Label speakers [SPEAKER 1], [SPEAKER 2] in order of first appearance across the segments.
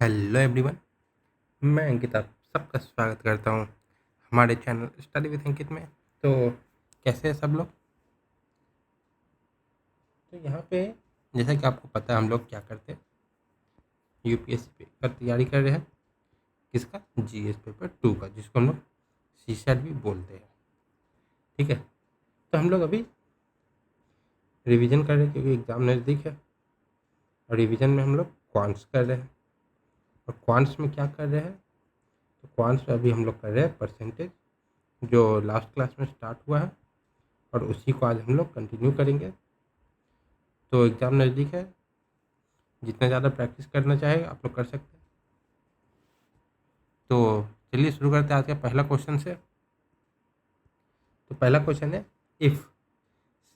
[SPEAKER 1] Hello everyone. मैं अंकित आप सबका स्वागत करता हूँ हमारे चैनल स्टडी विद अंकित में। तो कैसे हैं सब लोग। तो यहाँ पे जैसा कि आपको पता है हम लोग क्या करते हैं, यूपीएससी पेपर तैयारी कर रहे हैं। किसका? जीएस पेपर 2 का, जिसको हम लोग सीसेट भी बोलते हैं। ठीक है, तो हम लोग अभी रिवीजन कर रहे हैं क्योंकि एग्ज़ाम नज़दीक है। और रिवीजन में हम लोग क्वांट्स कर रहे हैं। और क्वांट्स में क्या कर रहे हैं? तो क्वांट्स में अभी हम लोग कर रहे हैं परसेंटेज, जो लास्ट क्लास में स्टार्ट हुआ है, और उसी को आज हम लोग कंटिन्यू करेंगे। तो एग्ज़ाम नज़दीक है, जितना ज़्यादा प्रैक्टिस करना चाहे आप लोग कर सकते हैं। तो चलिए शुरू करते हैं आज का पहला क्वेश्चन से। तो पहला क्वेश्चन है, if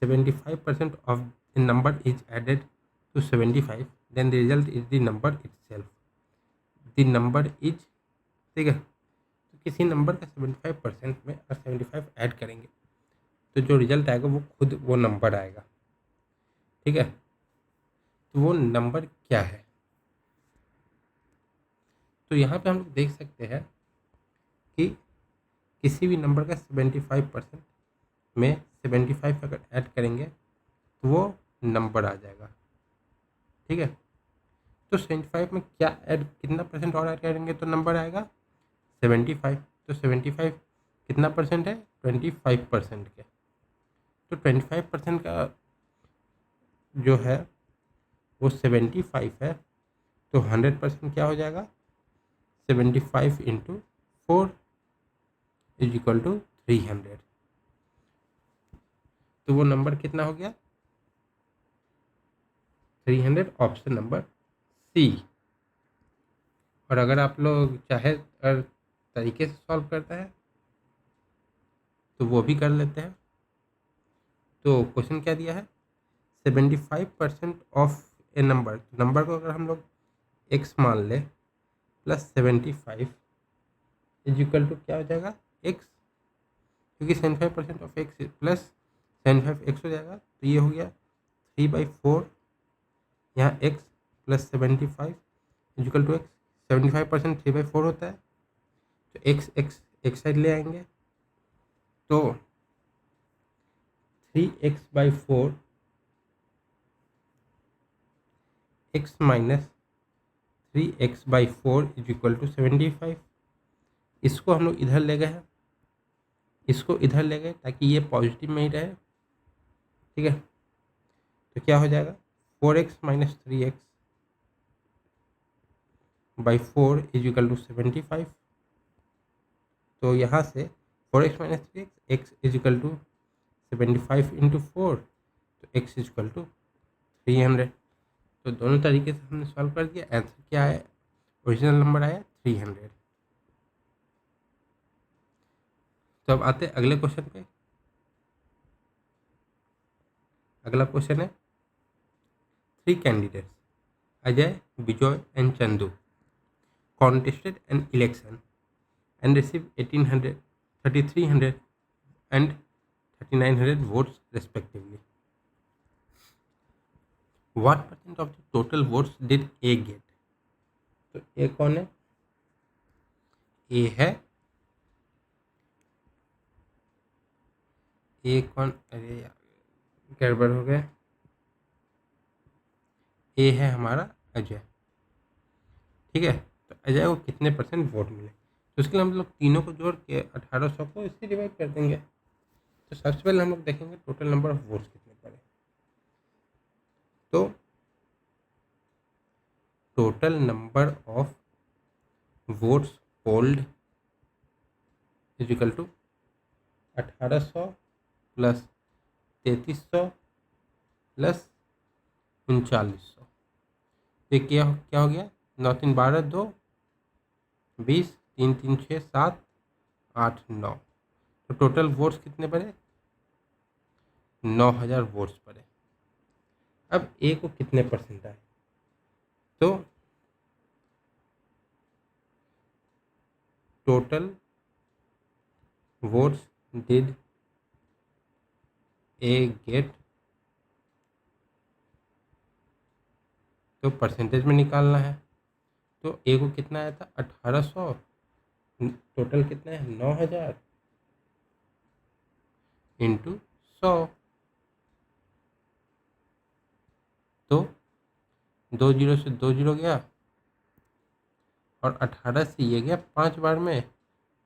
[SPEAKER 1] 75% of the number is added to 75 then the result is the number itself. The number is, ठीक है, तो किसी नंबर का 75% में और 75 ऐड करेंगे तो जो रिजल्ट आएगा वो खुद वो नंबर आएगा। ठीक है, तो वो नंबर क्या है? तो यहाँ पे हम लोग देख सकते हैं कि किसी भी नंबर का 75% में 75 अगर ऐड करेंगे तो वो नंबर आ जाएगा। ठीक है, तो 75 में क्या ऐड, कितना परसेंट और ऐड करेंगे तो नंबर आएगा 75। तो 75 कितना परसेंट है? 25% के। तो 25% का जो है वो 75 है, तो 100% क्या हो जाएगा? 75 इंटू 4 इज इक्वल टू 300। तो वो नंबर कितना हो गया? 300, ऑप्शन नंबर सी। और अगर आप लोग चाहे अगर तरीके से सॉल्व करता है तो वो भी कर लेते हैं। तो क्वेश्चन क्या दिया है? 75% ऑफ ए नंबर, नंबर को अगर हम लोग एक्स मान ले, प्लस 75 इज इक्वल टू क्या हो जाएगा? एक्स, क्योंकि 75% ऑफ एक्स प्लस 75 एक्स हो जाएगा। तो ये हो गया 3/4, यहाँ x plus 75 is equal to x. 75% 3/4 होता है, तो एक्स एक्स एक साइड ले आएंगे, तो 3x/4 x minus 3x/4 is equal to 75। इसको हम लोग इधर ले गए हैं, इसको इधर ले गए ताकि ये पॉजिटिव में ही रहे। ठीक है, तो क्या हो जाएगा? 4x minus 3x/4 is equal to 75। तो यहाँ से 4x minus 3x, x is equal to 75 into 4, तो एक्स इज इक्वल टू 300। तो दोनों तरीके से हमने सॉल्व कर दिया। आंसर क्या है? ओरिजिनल नंबर आया 300। तो अब आते हैं अगले क्वेश्चन पे। अगला क्वेश्चन है, 3 candidates Ajay, Vijay and Chandu contested an election and received 1800, 3300 and 3900 votes respectively. What percent of the total votes did A get? तो ए कौन है? ए है, ए कौन, अरे यार गड़बड़ हो गया। ए है हमारा अजय। ठीक है, तो अजय को कितने परसेंट वोट मिले? तो उसके लिए हम लोग तीनों को जोड़ के 1800 को इससे डिवाइड कर देंगे। तो सबसे पहले हम लोग देखेंगे टोटल नंबर ऑफ वोट्स कितने पड़े। तो total number of votes polled is equal to 1800 plus 3300 plus 3900। ये क्या हो गया? 9 3 12 2 20, 3 3 6 7 8 9। तो टोटल वोट्स कितने पड़े? 9000 वोट्स पड़े। अब ए को कितने परसेंट आए? तो total votes did A get, तो परसेंटेज में निकालना है। तो ए को कितना आया था 1800, टोटल कितना है 9000 इंटू 100, तो 20 से 20 गया और 18 से ये गया 5 बार में,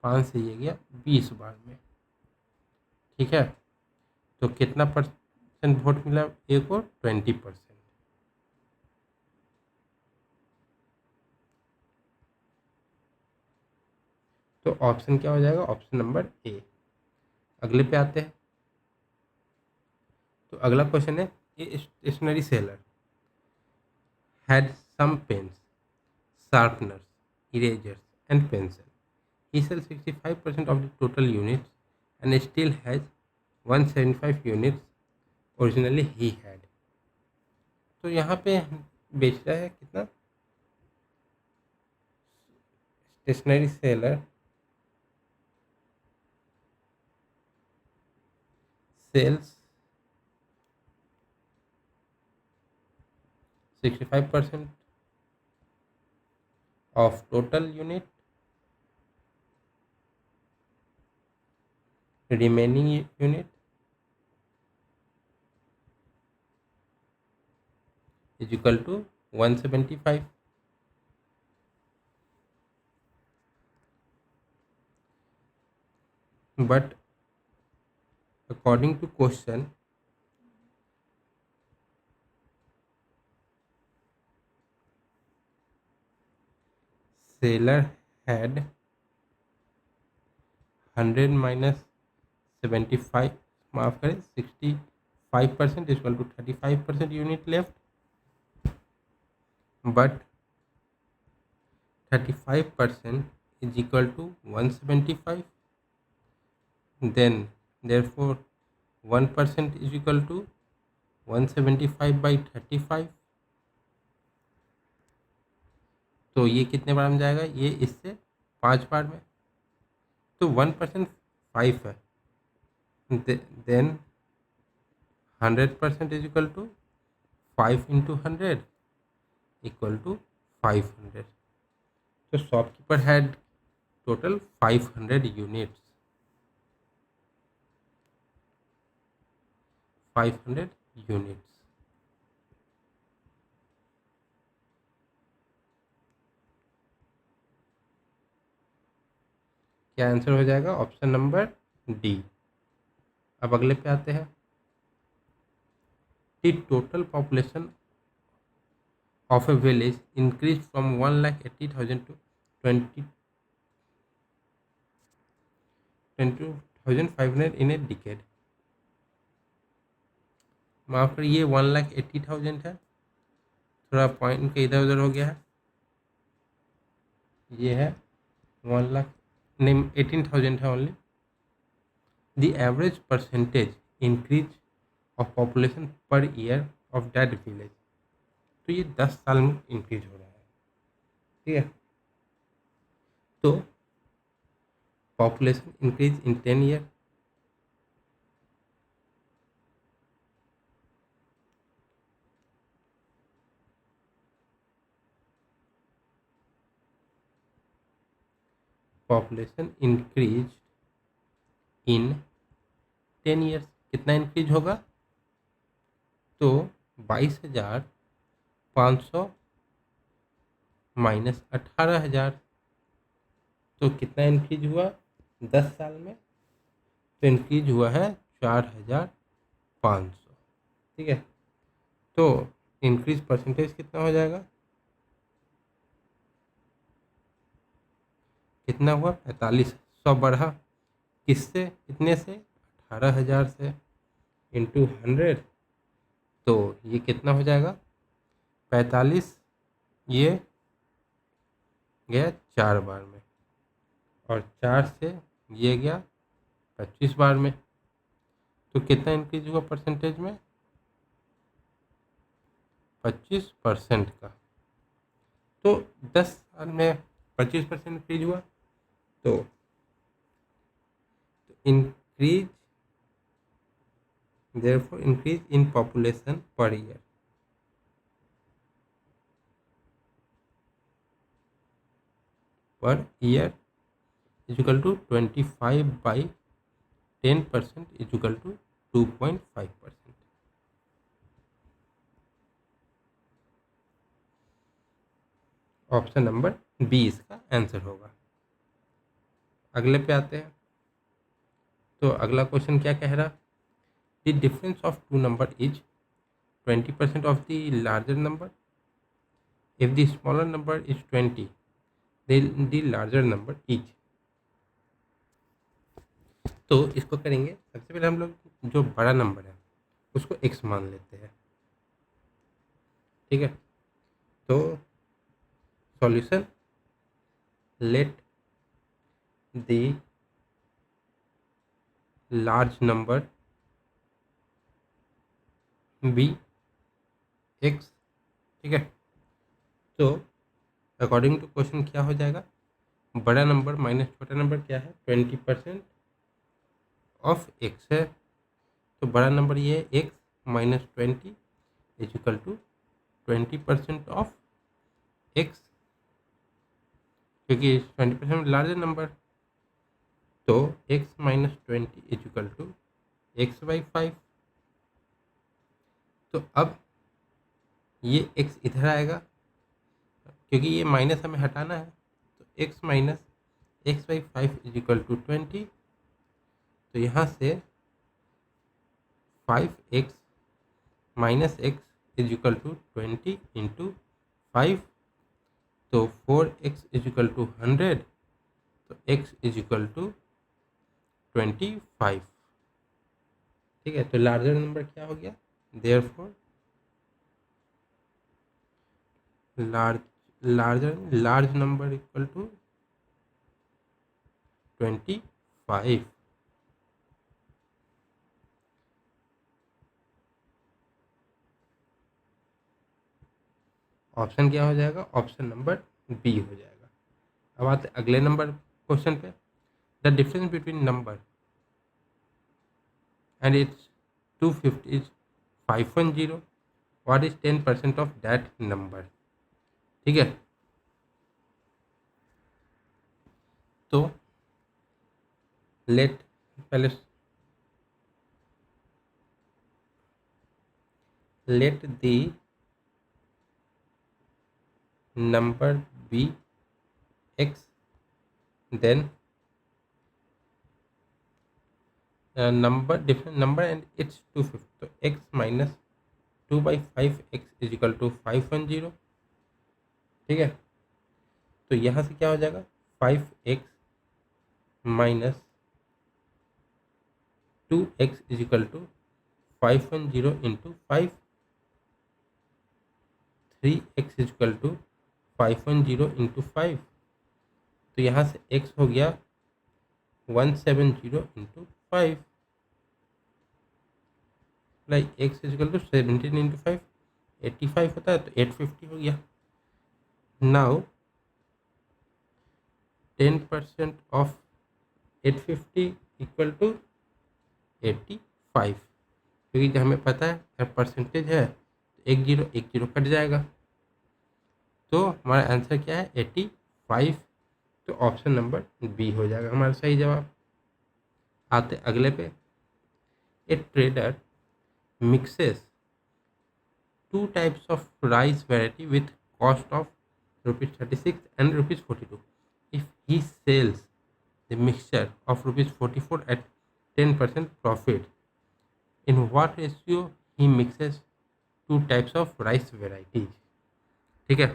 [SPEAKER 1] 5 से ये गया 20 बार में। ठीक है, तो कितना परसेंट वोट मिला ए को 20%। तो ऑप्शन क्या हो जाएगा, ऑप्शन नंबर ए। अगले पे आते हैं। तो अगला क्वेश्चन है, a stationery seller had some pens, sharpeners, erasers, and pencil. He sells 65% of the total units and still has 175 units originally he had. तो यहाँ पे बेच रहा है कितना, stationery seller sells 65% of total unit, remaining unit is equal to 175. But according to question, seller had 100 minus 75, माफ करें 65% equal to 35% unit left, but 35% is equal to 175, then therefore 1% is equal to 175 by 35। तो ये कितने बार में जाएगा, ये इससे 5 बार में, तो 1% 5 है, then 100% is equal to 5 into 100 equal to 500। तो shopkeeper had total 500 units, 500 units. क्या आंसर हो जाएगा, ऑप्शन नंबर डी। अब अगले पे आते हैं। The total population of a village increase from 1,80,000 to 22,500 in a decade. माफ करिए, ये 1,80,000 है, थोड़ा पॉइंट के इधर उधर हो गया है। ये है 1,00,000 नहीं 18,000 है only. The average percentage increase of population per year of that village. तो ये 10 साल में इंक्रीज हो रहा है। ठीक है, तो population increase in 10 year, population increase in 10 years कितना इंक्रीज होगा, तो 22,500 माइनस 18,000, तो कितना इंक्रीज हुआ 10 साल में, तो इंक्रीज हुआ है 4,500। ठीक है, तो इंक्रीज परसेंटेज कितना हो जाएगा, कितना हुआ 4500 बढ़ा किससे, कितने से 18,000 से, इंटू 100, तो ये कितना हो जाएगा 45, ये गया 4 बार में और 4 से ये गया 25 बार में, तो कितना इंक्रीज हुआ परसेंटेज में 25% का। तो 10 साल में 25% इंक्रीज हुआ, तो increase therefore increase in population per year। Per year is equal to 25/10% is equal to 2.5%। Option number B इसका आंसर होगा। अगले पे आते हैं। तो अगला क्वेश्चन क्या कह रहा, the difference of two number is 20% of the larger number. If the smaller number is 20, the larger number is. तो इसको करेंगे, सबसे पहले हम लोग जो बड़ा नंबर है उसको x मान लेते हैं। ठीक है, तो solution, let the large number be x। ठीक है, तो अकॉर्डिंग टू क्वेश्चन क्या हो जाएगा, बड़ा नंबर माइनस छोटा नंबर क्या है, 20% ऑफ x है। तो बड़ा नंबर ये है x minus 20 is equal to 20% of x, क्योंकि 20% लार्जर नंबर। तो x minus 20 is equal to x/5। तो अब ये x इधर आएगा, क्योंकि ये माइनस हमें हटाना है। तो x minus x/5 is equal to 20। तो यहाँ से 5x minus x is equal to 20 into 5। तो 4x इजिकल टू 100। तो x इजिकल टू 25। ठीक है, तो लार्जर नंबर क्या हो गया, therefore large number equal to 25। Option क्या हो जाएगा, ऑप्शन नंबर बी हो जाएगा। अब आते अगले नंबर क्वेश्चन पे। The difference between number and its 250 is 510। What is 10% of that number. ठीक है, तो लेट पहले let the number be x, then number different number and it's 250। तो x minus 2/5 x is equal to 510। ठीक है, तो यहाँ से क्या हो जाएगा, 5x minus 2x is equal to 510 into 5। 3x is equal to 510 into 5। तो यहाँ से x हो गया 170 into 5। Like x is equal to 17 into 5 85 होता है, तो 850 हो गया। नाउ 10% ऑफ 850 इक्वल टू 85, क्योंकि जो हमें पता है अगर परसेंटेज है तो एक जीरो कट जाएगा। तो हमारा आंसर क्या है, 85। तो ऑप्शन नंबर बी हो जाएगा हमारा सही जवाब। आते अगले पे। A trader mixes two types of rice variety with cost of ₹36 and ₹42। If he sells the mixture of ₹44 at 10% profit, in what ratio he mixes two types of rice varieties। ठीक है,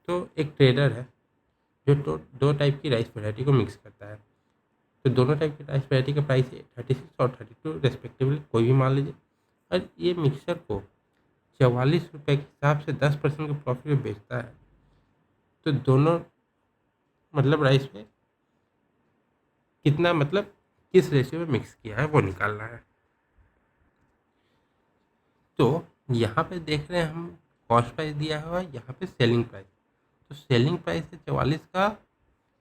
[SPEAKER 1] तो एक ट्रेडर है जो दो type की rice variety को mix करता है। तो दोनों टाइप की राइस वैरायटी का प्राइस है 36 और 32 रेस्पेक्टिवली, कोई भी मान लीजिए। और ये मिक्सचर को 44 रुपये के हिसाब से 10% के प्रॉफिट में बेचता है। तो दोनों मतलब राइस में कितना, मतलब किस रेशियो में मिक्स किया है वो निकालना है। तो यहाँ पे देख रहे हैं हम, कॉस्ट प्राइस दिया हुआ है, यहाँ पे सेलिंग प्राइस। तो सेलिंग प्राइस है 44 का,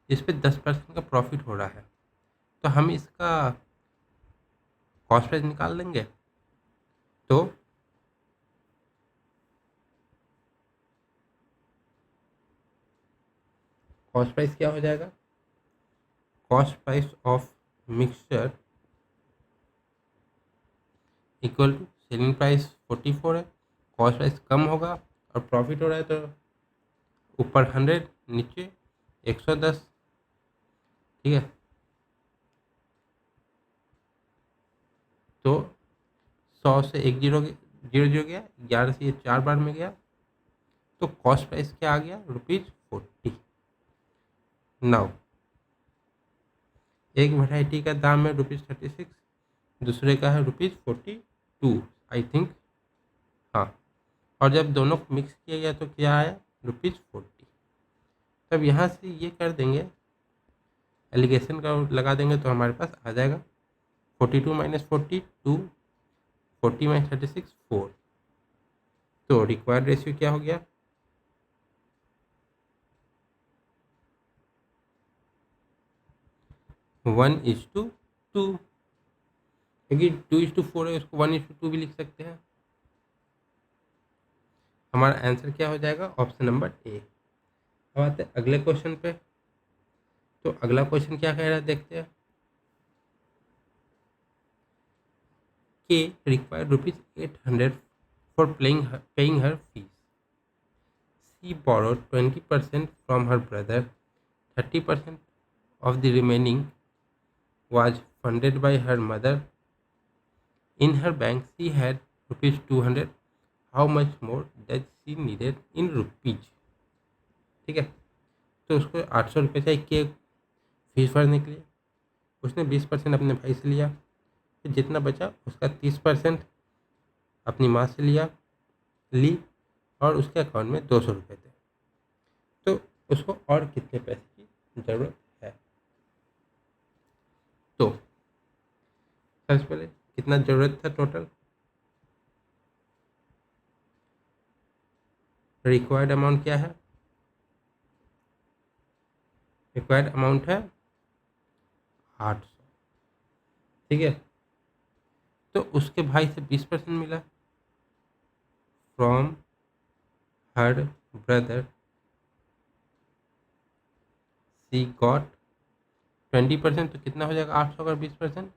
[SPEAKER 1] इस पे 10% का प्रॉफिट हो रहा है। तो हम इसका कॉस्ट प्राइस निकाल लेंगे। तो कॉस्ट प्राइस क्या हो जाएगा, cost price of mixture equal to selling price 44 है, कॉस्ट प्राइस कम होगा और प्रॉफिट हो रहा है तो ऊपर 100 नीचे 110। ठीक है, तो 100 से एक जीरो जीरो जीरो गया, 11 से ये 4 बार में गया, तो कॉस्ट प्राइस क्या आ गया, ₹40। नाउ एक वैरायटी का दाम है ₹36, दूसरे का है ₹42 आई थिंक। हाँ, और जब दोनों को मिक्स किया गया तो क्या आया, ₹40। तब यहाँ से ये कर देंगे, एलिगेशन का लगा देंगे तो हमारे पास आ जाएगा 42 माइनस 42, 40 माइनस 36 4। तो रिक्वायर्ड रेशियो क्या हो गया, 1:2, क्योंकि 2:4 है उसको 1:2 भी लिख सकते हैं। हमारा आंसर क्या हो जाएगा, ऑप्शन नंबर ए। अब आते हैं अगले क्वेश्चन पे। तो अगला क्वेश्चन क्या कह रहा है देखते हैं। के required ₹800 for paying her fees. She borrowed 20% from her brother, 30% of the remaining was funded by her mother. In her bank, she had ₹200. How much more does she needed in rupees? ठीक है, तो उसको 800 रुपये चाहिए के fees भरने के लिए। उसने 20% अपने भाई से लिया, फिर जितना बचा उसका 30% अपनी माँ से ली और उसके अकाउंट में 200 रुपये थे। तो उसको और कितने पैसे की ज़रूरत है। तो सबसे पहले कितना ज़रूरत था टोटल, रिक्वायर्ड अमाउंट क्या है, रिक्वायर्ड अमाउंट है 800। ठीक है, तो उसके भाई से 20% मिला, from her brother she got 20%। तो कितना हो जाएगा 800 का 20%,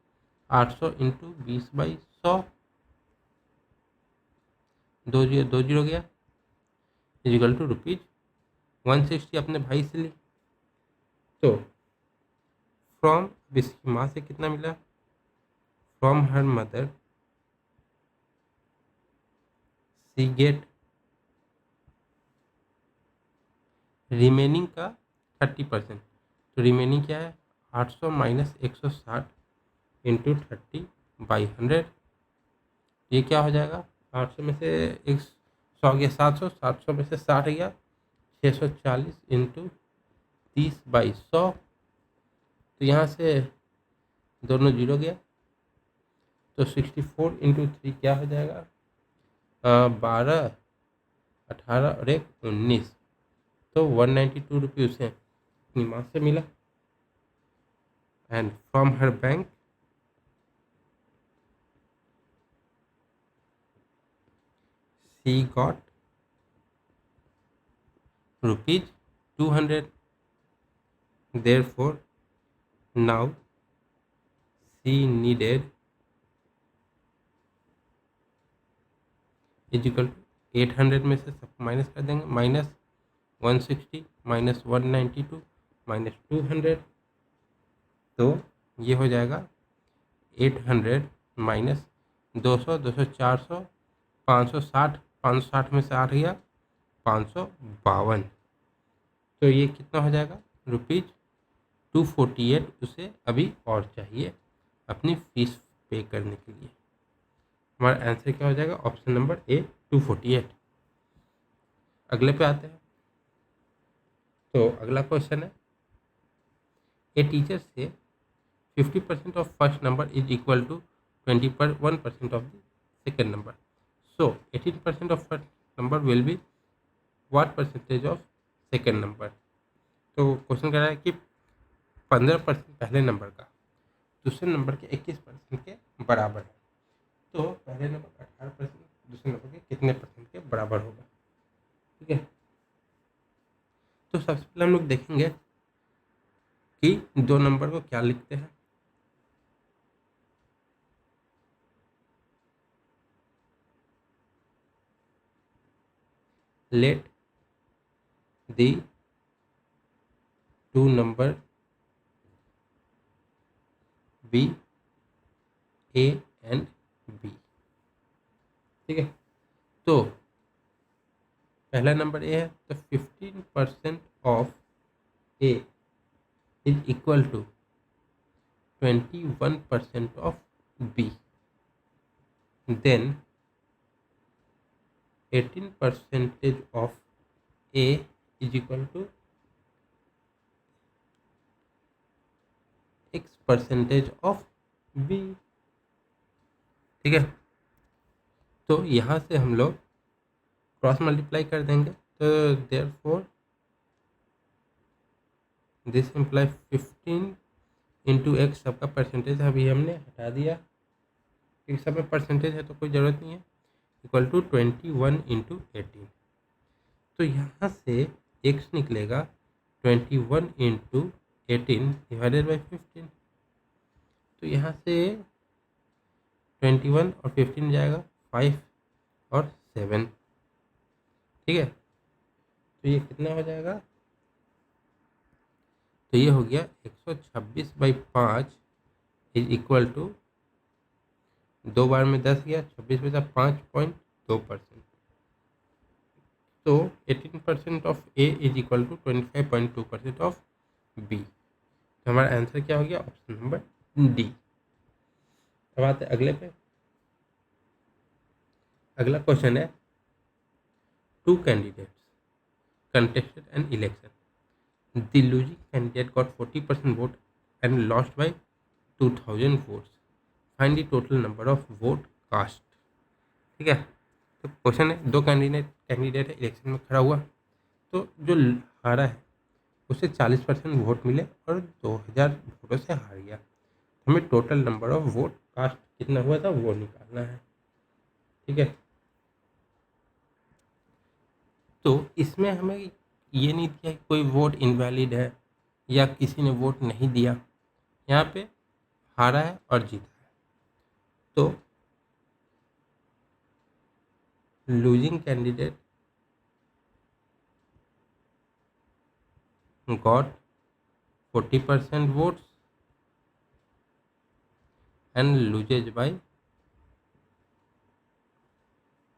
[SPEAKER 1] 800 इंटू 20/100, 2 जीरो गया, इजिकल टू ₹160 अपने भाई से ली। तो फ्रॉम, इसकी माँ से कितना मिला, from her mother she get remaining का 30%। तो रिमेनिंग क्या है, 800 माइनस 160 इंटू 30/100। ये क्या हो जाएगा, 800 में से 100 गया, 700, 700 में से 60 गया, 640 इंटू 30/100। तो यहाँ से दोनों जीरो गया, तो 64 इंटू 3 क्या हो जाएगा, 12, 18 और 1 19। तो 192 उसे अपनी माँ से मिला। And from her bank she got ₹200। Therefore, now she needed is equal 800 में से सब माइनस कर देंगे, माइनस 160 माइनस 192 माइनस 200। तो ये हो जाएगा 800 माइनस 200, 200 400, 560, 560 में से 8 गया 552। तो ये कितना हो जाएगा, ₹248 उसे अभी और चाहिए अपनी फीस पे करने के लिए। हमारा आंसर क्या हो जाएगा, ऑप्शन नंबर ए 248। अगले पे आते हैं। तो अगला क्वेश्चन है, ए टीचर से 50% of first number is equal to 21% of the second number, so 18% of first number will be what percentage of second number. तो क्वेश्चन कह रहा है कि 15% पहले नंबर का दूसरे नंबर के 21% के बराबर है, तो पहले नंबर 18% दूसरे नंबर के कितने परसेंट के बराबर होगा। ठीक है, तो सबसे पहले हम लोग देखेंगे कि दो नंबर को क्या लिखते हैं। Let the two number be A and B. ठीक है, तो पहला नंबर ए है, तो 15% of A is equal to 21% of B, then 18% of A is equal to x% of B. ठीक है, तो यहाँ से हम लोग क्रॉस मल्टीप्लाई कर देंगे, तो therefore this imply 15 into x, सबका परसेंटेज अभी हमने हटा दिया क्योंकि सब में परसेंटेज है तो कोई ज़रूरत नहीं है, इक्वल टू 21 इंटू 18। तो यहाँ से एक्स निकलेगा 21 इंटू 18 डिवाइडेड बाई 15। तो यहाँ से 21 और 15 जाएगा 5 और 7। ठीक है, तो ये कितना हो जाएगा, तो ये हो गया 126/5 इज इक्वल टू, दो बार में 10 गया, 26 बचा 5.2%। तो 18% of A is equal to 25.2% of B. तो हमारा आंसर क्या हो गया, ऑप्शन नंबर डी। अब आते अगले पे। अगला क्वेश्चन है, two candidates contested an election. The losing candidate got 40% vote and lost by 2000 votes. Find the total number of vote cast. ठीक है, तो क्वेश्चन है, दो कैंडिडेट है, इलेक्शन में खड़ा हुआ, तो जो हारा है उसे 40% वोट मिले और 2000 वोटों से हार गया। हमें total number of vote cast कितना हुआ था वो निकालना है। ठीक है, तो इसमें हमें ये नहीं दिया कि कोई वोट इनवैलिड है या किसी ने वोट नहीं दिया, यहाँ पे हारा है और जीता है। तो losing candidate got 40% votes and loses by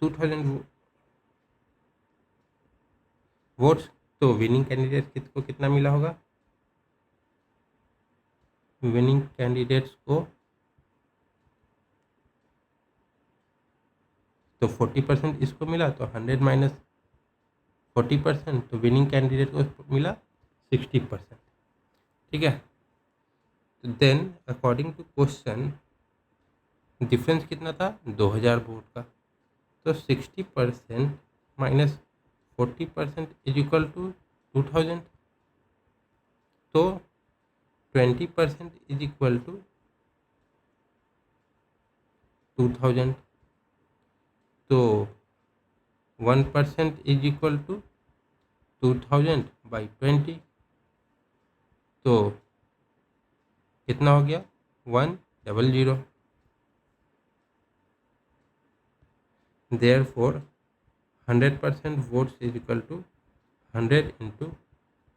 [SPEAKER 1] 2000 votes. तो विनिंग कैंडिडेट को कितना मिला होगा, विनिंग कैंडिडेट्स को तो 40% इसको मिला, तो 100 माइनस 40%, तो विनिंग कैंडिडेट को मिला 60%। ठीक है, तो then according to question difference कितना था, 2000 वोट का। तो 60% माइनस 40% इज इक्वल टू 2000। तो 20% इज इक्वल टू 2000। तो 1% इज इक्वल टू 2000/20। तो कितना हो गया, 100। Therefore 100% votes is equal to 100 into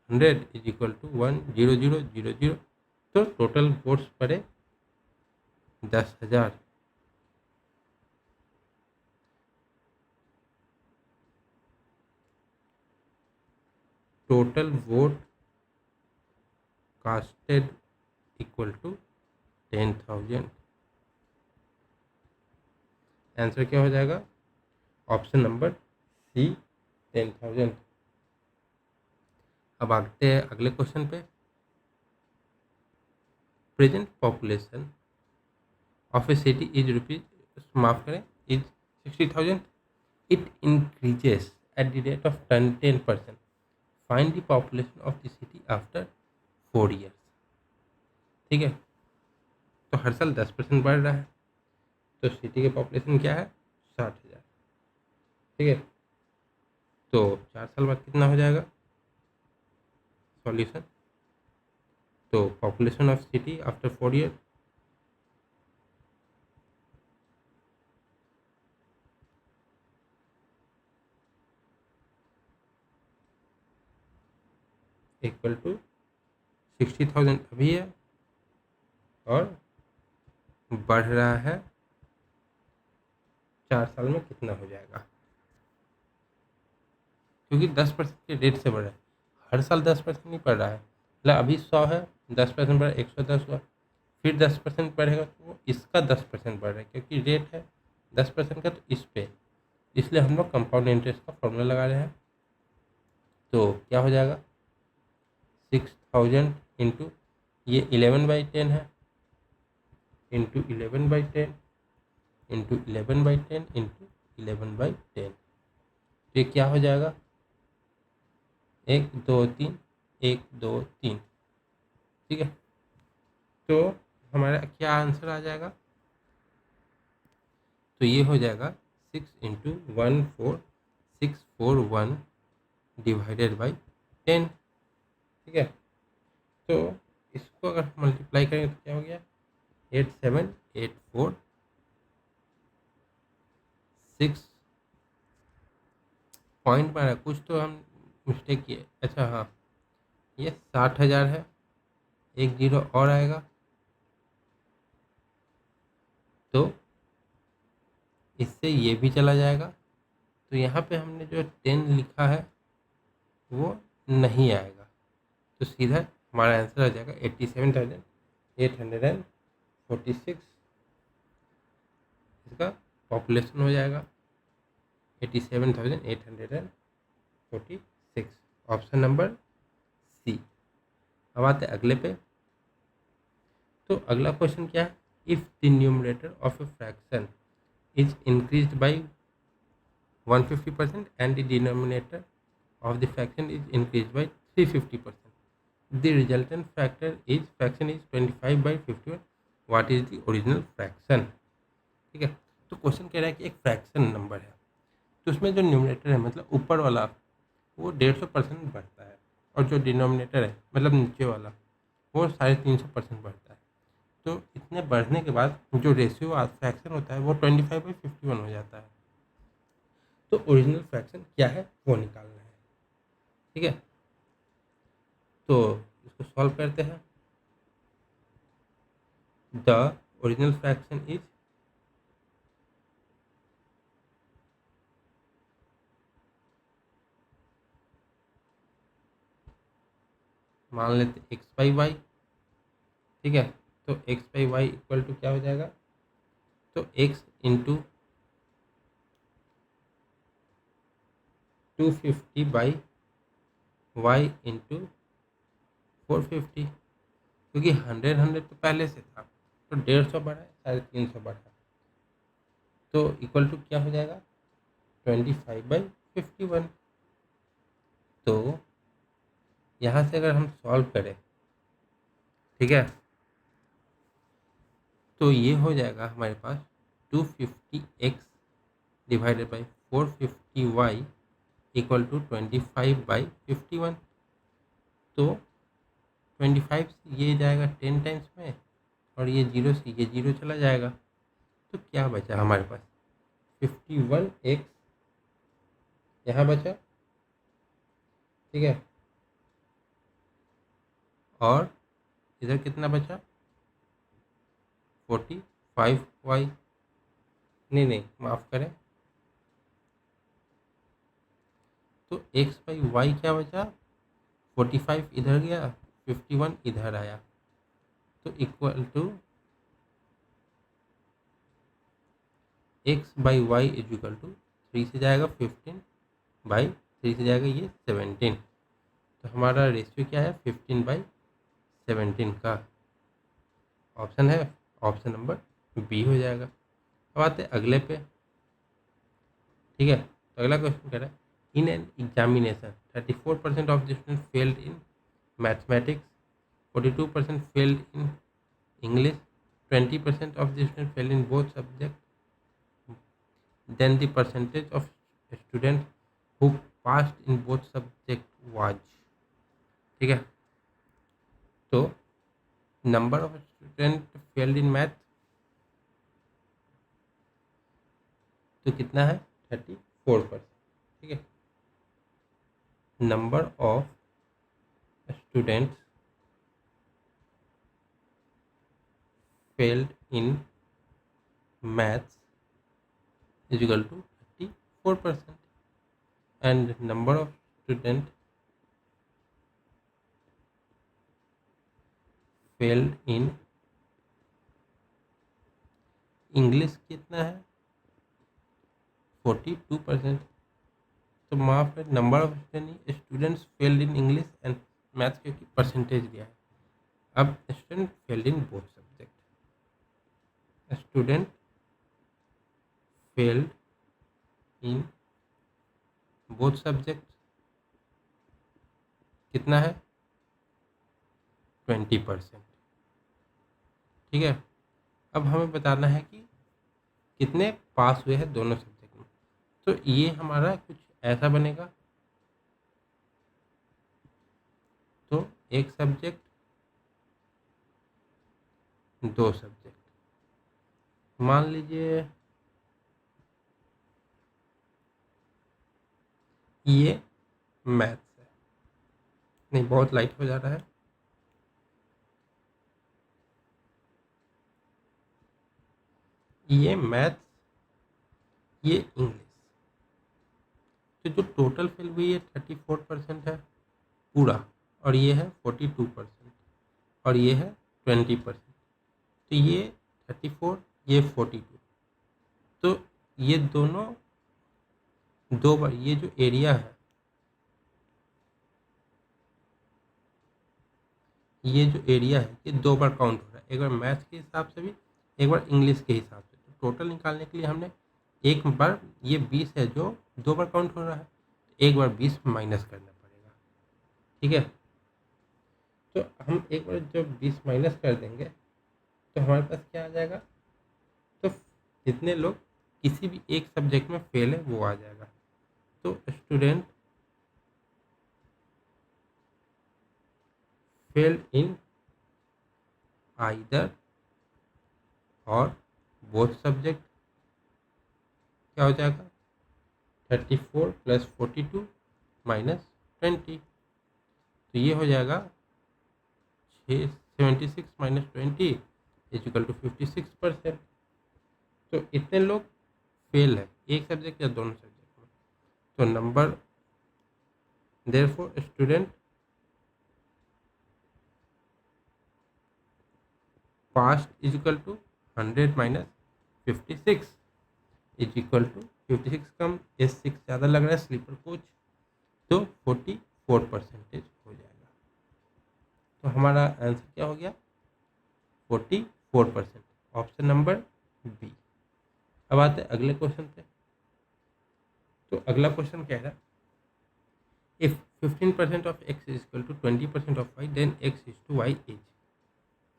[SPEAKER 1] 100 is equal to 10000। तो टोटल वोट्स पड़े 10,000। Total vote casted equal to 10,000। Answer क्या हो जाएगा, ऑप्शन नंबर सी 10,000। अब आते हैं अगले क्वेश्चन पे। Present population of A city is rupees, माफ करें, is 60,000। It increases at the rate of 10%। Find the population of the city after 4 years. ठीक है, तो हर साल 10% बढ़ रहा है, तो सिटी की पॉपुलेशन क्या है, 60,000। ठीक है, तो 4 साल बाद कितना हो जाएगा, सॉल्यूशन तो population of city after 4 year equal to 60,000 अभी है और बढ़ रहा है 4 साल में कितना हो जाएगा, क्योंकि 10% के रेट से बढ़ रहा है, हर साल 10% नहीं बढ़ रहा है। मतलब अभी 100 है, 10% बढ़ा 110 हुआ, फिर 10% बढ़ेगा तो वो इसका 10% बढ़ रहा है, क्योंकि रेट है 10% का तो इस पे, इसलिए हम लोग कंपाउंड इंटरेस्ट का फॉर्मूला लगा रहे हैं। तो क्या हो जाएगा 6000 इंटू ये 11/10 है, इंटू 11/10 इंटू 11/10 इंटू 11/10, ये क्या हो जाएगा 1 2 3 1 2 3। ठीक है, तो हमारा क्या आंसर आ जाएगा, तो ये हो जाएगा 6 × 14641 डिवाइडेड बाई 10। ठीक है, तो इसको अगर मल्टीप्लाई करेंगे तो क्या हो गया 8784 पॉइंट पर है, कुछ तो हम मिस्टेक किए। अच्छा हाँ, ये 60,000 है, एक जीरो और आएगा, तो इससे ये भी चला जाएगा, तो यहाँ पे हमने जो 10 लिखा है वो नहीं आएगा, तो सीधा हमारा आंसर आ जाएगा 87,846। इसका पॉपुलेशन हो जाएगा 87,846, ऑप्शन नंबर सी। अब आते अगले पे। तो अगला क्वेश्चन क्या है, if the numerator of a fraction is increased by 150% and the denominator of the fraction is increased by 350%. The resultant fraction is 25/51. What is the original fraction? ठीक है, तो क्वेश्चन कह रहा है कि एक फ्रैक्शन नंबर है, तो उसमें जो न्यूमरेटर है मतलब ऊपर वाला वो 150% बढ़ता है, और जो डिनोमिनेटर है मतलब नीचे वाला वो 350% बढ़ता है। तो इतने बढ़ने के बाद जो रेशियो फ्रैक्शन होता है वो 25/51 हो जाता है। तो ओरिजिनल फ्रैक्शन क्या है वो निकालना है। ठीक है, तो इसको सॉल्व करते हैं। द ओरिजिनल फ्रैक्शन इज मान लेते x/y। ठीक है, तो x/y इक्वल टू क्या हो जाएगा, तो x इंटू 250 y इंटू 450, क्योंकि 100 तो पहले से था, तो 150 बढ़ा है 350 बढ़ा, तो इक्वल टू क्या हो जाएगा 25/51। तो यहाँ से अगर हम सॉल्व करें, ठीक है, तो ये हो जाएगा हमारे पास 250x divided by 450y equal to 25/51। तो 25 से ये जाएगा 10 टाइम्स में, और ये जीरो से ये जीरो चला जाएगा, तो क्या बचा हमारे पास 51x यहाँ बचा। ठीक है, और इधर कितना बचा 45y, नहीं माफ़ करें, तो x/y क्या बचा 45 इधर गया 51 इधर आया, तो equal to x/y is equal to 3 से जाएगा 15/3 से जाएगा ये 17, तो हमारा रेशियो क्या है 15/17 का ऑप्शन है, ऑप्शन नंबर बी हो जाएगा। अब आते हैं अगले पे। ठीक है, तो अगला क्वेश्चन कह रहा है in an examination 34% of the student failed in mathematics, 42% failed in English, 20% of the students failed in both subjects, then the percentage of students who passed in both subjects was। ठीक है, तो number of student failed in math तो कितना है 34%। ठीक है, number of students failed in maths is equal to 34%, and number of student failed in English कितना है 42%। तो माफ है, number of students failed in English and maths क्योंकि परसेंटेज दिया है। अब student failed in both subject, student failed in both subject कितना है 20%। ठीक है, अब हमें बताना है कि कितने पास हुए हैं दोनों सब्जेक्ट में। तो ये हमारा कुछ ऐसा बनेगा, तो एक सब्जेक्ट दो सब्जेक्ट, मान लीजिए ये मैथ्स है, नहीं बहुत लाइट हो जा रहा है, ये मैथ्स ये इंग्लिश, तो जो टोटल फेल हुई है 34% है पूरा, और ये है 42%, और ये है 20%। तो ये 34, ये 42, तो ये दोनों दो बार, ये जो एरिया है, ये जो एरिया है ये दो बार काउंट हो रहा है, एक बार मैथ्स के हिसाब से भी, एक बार इंग्लिश के हिसाब से। तो टोटल निकालने के लिए हमने एक बार, ये 20 है जो दो बार काउंट हो रहा है, एक बार 20 माइनस करना पड़ेगा। ठीक है, तो हम एक बार जब 20 माइनस कर देंगे तो हमारे पास क्या आ जाएगा, तो जितने लोग किसी भी एक सब्जेक्ट में फेल है वो आ जाएगा। तो स्टूडेंट फेल इन आइदर और बोथ सब्जेक्ट क्या हो जाएगा 34 + 42 - 20, तो ये हो जाएगा 76 - 20 = 56%। तो इतने लोग फेल है एक सब्जेक्ट या दोनों सब्जेक्ट में। तो नंबर देयरफॉर स्टूडेंट पास्ट = 100 - 56 = 56 कम 6 ज़्यादा लग रहा है स्लीपर कोच, तो 44% हो जाएगा। तो हमारा आंसर क्या हो गया 44%, ऑप्शन नंबर बी। अब आते हैं अगले क्वेश्चन पे। तो अगला क्वेश्चन कह रहा है if 15% of x = 20% of y then x = y is.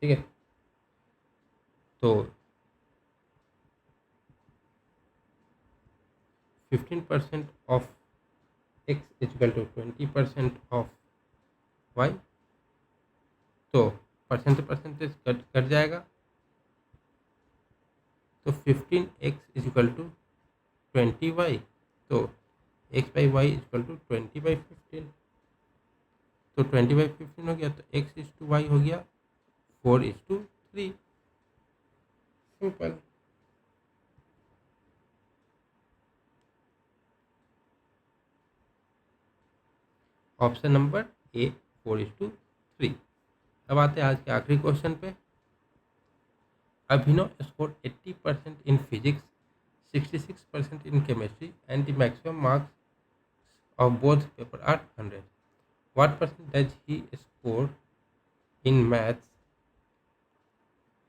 [SPEAKER 1] ठीक है, तो 15% ऑफ x = 20% ऑफ y, तो परसेंटेज कट जाएगा, तो 15x = 20y, तो x/y = 20/15, तो 20/15 हो गया, तो x/y हो गया 4:3, सिंपल। Option number A 4:3। अब आते हैं आज के आखिरी क्वेश्चन पे। Abhinav score 80% in physics, 66% in chemistry, and the maximum marks of both paper are 100. What percent does he score in maths,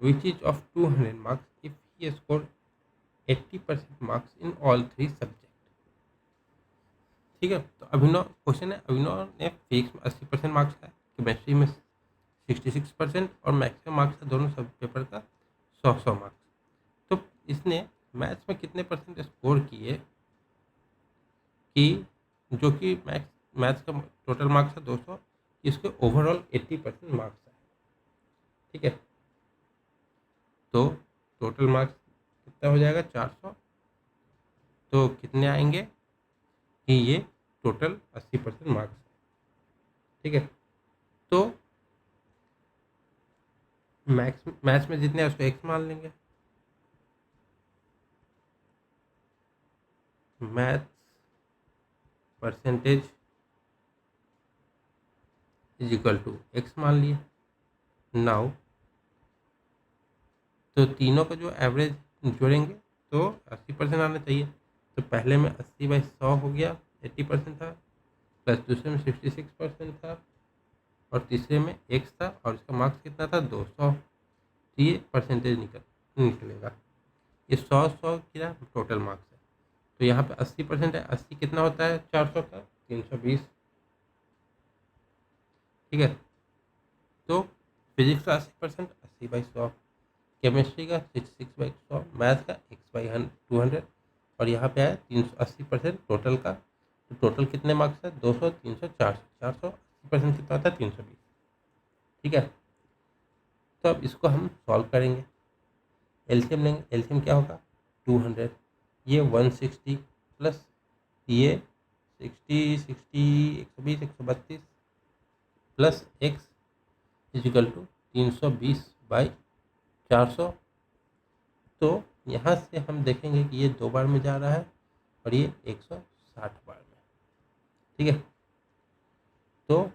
[SPEAKER 1] which is of 200 marks, if he scored 80% marks in all three subjects? ठीक है, तो अभिनव question है, अभिनव ने physics में 80% marks लाए, chemistry में 66% और maximum marks है दोनों सब पेपर का 100 मार्क्स। तो इसने मैथ्स में कितने परसेंट स्कोर किए कि जो कि मैथ्स का टोटल मार्क्स है 200, इसके ओवरऑल 80% मार्क्स है। ठीक है। तो टोटल मार्क्स कितना हो जाएगा 400। तो कितने आएंगे कि ये टोटल 80% मार्क्स है। ठीक है। तो मैथ्स में जितने हैं उसको एक्स मान लेंगे। Maths percentage is equal to x मान लिए। नाउ तो तीनों का जो एवरेज जोड़ेंगे तो 80% आना चाहिए। तो पहले में 80/100 हो गया, 80% था, प्लस दूसरे में 66% था, और तीसरे में एक्स था, और इसका मार्क्स कितना था 200। तो ये परसेंटेज निकलेगा। ये 100 क्या टोटल मार्क्स है। तो यहाँ पे 80% है, 80 कितना होता है 400 का 320। ठीक है। तो फिजिक्स का 80%, 80/100, केमिस्ट्री का 66/100, मैथ का x/200, और यहाँ पे है 380% टोटल का। तो टोटल कितने मार्क्स है 200, 300, 400, 400, 80% कितना होता है 320। ठीक है। तो अब इसको हम सॉल्व करेंगे, एलसीएम लेंगे। एलसीएम क्या होगा 200, ये 160 प्लस ये 60, 60, 120, 132 प्लस एक्स इजिकल टू 320/400। तो यहाँ से हम देखेंगे कि ये 2 बार में जा रहा है और ये 160 बार में। ठीक है। तो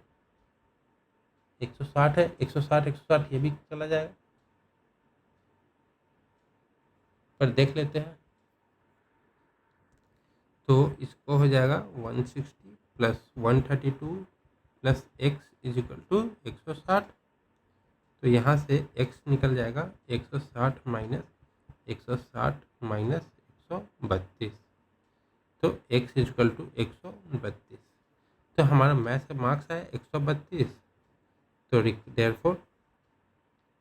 [SPEAKER 1] 160 है, 160, 160 ये भी चला जाएगा, पर देख लेते हैं। तो इसको हो जाएगा 160 plus 132 plus x is equal to 160। तो यहाँ से x निकल जाएगा 160 माइनस 160 माइनस 132। तो x इजकल टू 132। तो हमारा मैथ का मार्क्स है 132। तो देयरफॉर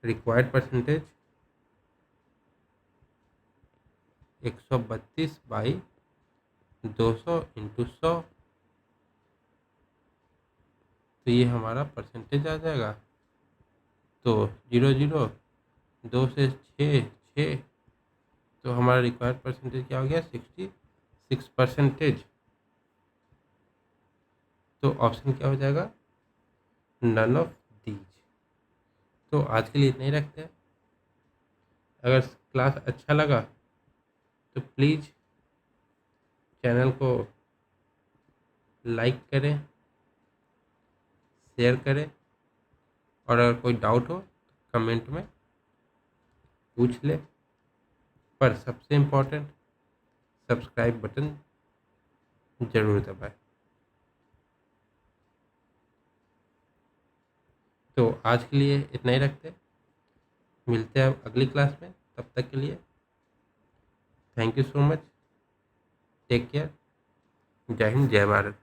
[SPEAKER 1] रिक्वायर्ड परसेंटेज 132/200 इंटू 100। तो ये हमारा परसेंटेज आ जाएगा। तो 0, 0, 2 से 6, 6। तो हमारा रिक्वायर्ड परसेंटेज क्या हो गया 66%। तो ऑप्शन क्या हो जाएगा नन ऑफ दीज। तो आज के लिए इतना ही रखते हैं। अगर क्लास अच्छा लगा तो प्लीज़ चैनल को लाइक करें, शेयर करें, और अगर कोई डाउट हो तो कमेंट में पूछ ले। पर सबसे इम्पोर्टेंट सब्सक्राइब बटन ज़रूर दबाएं। तो आज के लिए इतना ही रखते हैं, मिलते हैं अगली क्लास में। तब तक के लिए thank you so much, take care, जय हिंद, जय भारत।